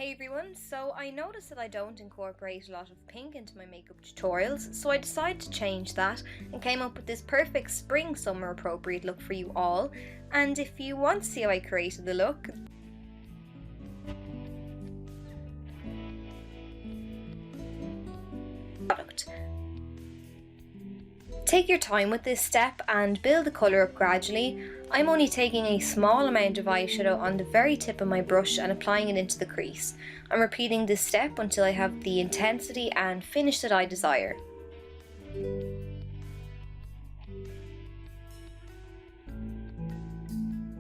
Hey everyone, so I noticed that I don't incorporate a lot of pink into my makeup tutorials, so I decided to change that and came up with this perfect spring summer appropriate look for you all. And if you want to see how I created the look, product. Take your time with this step and build the colour up gradually. I'm only taking a small amount of eyeshadow on the very tip of my brush and applying it into the crease. I'm repeating this step until I have the intensity and finish that I desire.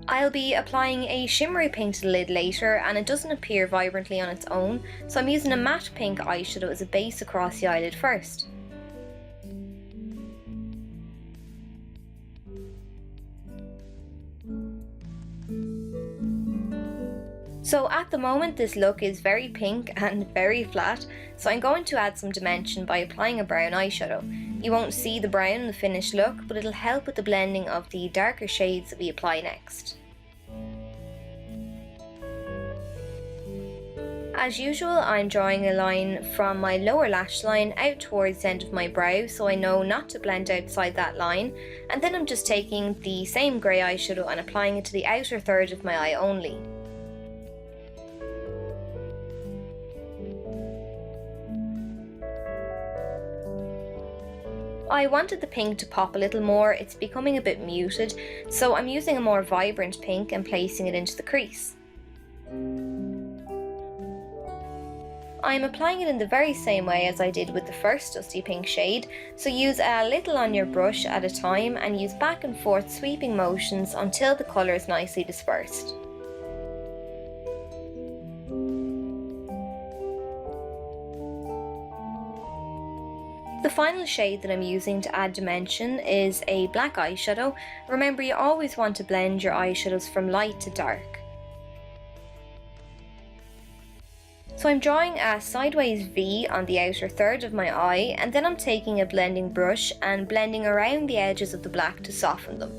I'll be applying a shimmery pink to the lid later, and it doesn't appear vibrantly on its own, so I'm using a matte pink eyeshadow as a base across the eyelid first. So at the moment this look is very pink and very flat, so I'm going to add some dimension by applying a brown eyeshadow. You won't see the brown in the finished look, but it'll help with the blending of the darker shades that we apply next. As usual, I'm drawing a line from my lower lash line out towards the end of my brow, so I know not to blend outside that line, and then I'm just taking the same grey eyeshadow and applying it to the outer third of my eye only. I wanted the pink to pop a little more, it's becoming a bit muted, so I'm using a more vibrant pink and placing it into the crease. I'm applying it in the very same way as I did with the first dusty pink shade, so use a little on your brush at a time and use back and forth sweeping motions until the colour is nicely dispersed. The final shade that I'm using to add dimension is a black eyeshadow. Remember, you always want to blend your eyeshadows from light to dark. So I'm drawing a sideways V on the outer third of my eye, and then I'm taking a blending brush and blending around the edges of the black to soften them.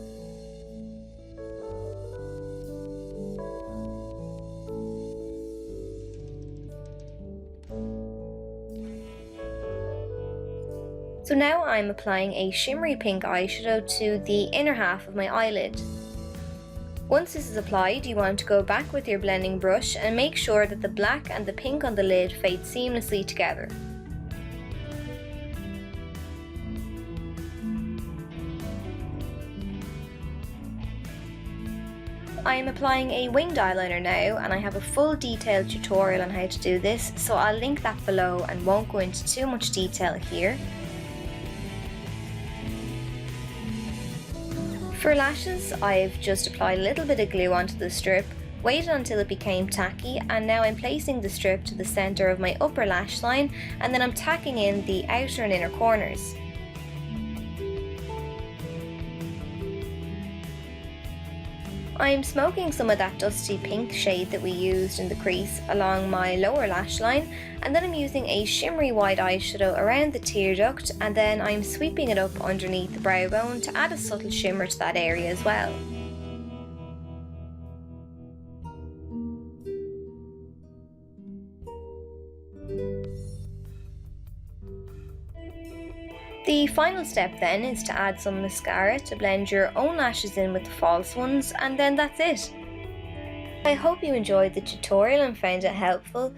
So now I'm applying a shimmery pink eyeshadow to the inner half of my eyelid. Once this is applied, you want to go back with your blending brush and make sure that the black and the pink on the lid fade seamlessly together. I am applying a winged eyeliner now, and I have a full detailed tutorial on how to do this, so I'll link that below and won't go into too much detail here. For lashes, I've just applied a little bit of glue onto the strip, waited until it became tacky, and now I'm placing the strip to the centre of my upper lash line, and then I'm tacking in the outer and inner corners. I'm smoking some of that dusty pink shade that we used in the crease along my lower lash line, and then I'm using a shimmery white eyeshadow around the tear duct, and then I'm sweeping it up underneath the brow bone to add a subtle shimmer to that area as well. The final step then is to add some mascara to blend your own lashes in with the false ones, and then that's it. I hope you enjoyed the tutorial and found it helpful.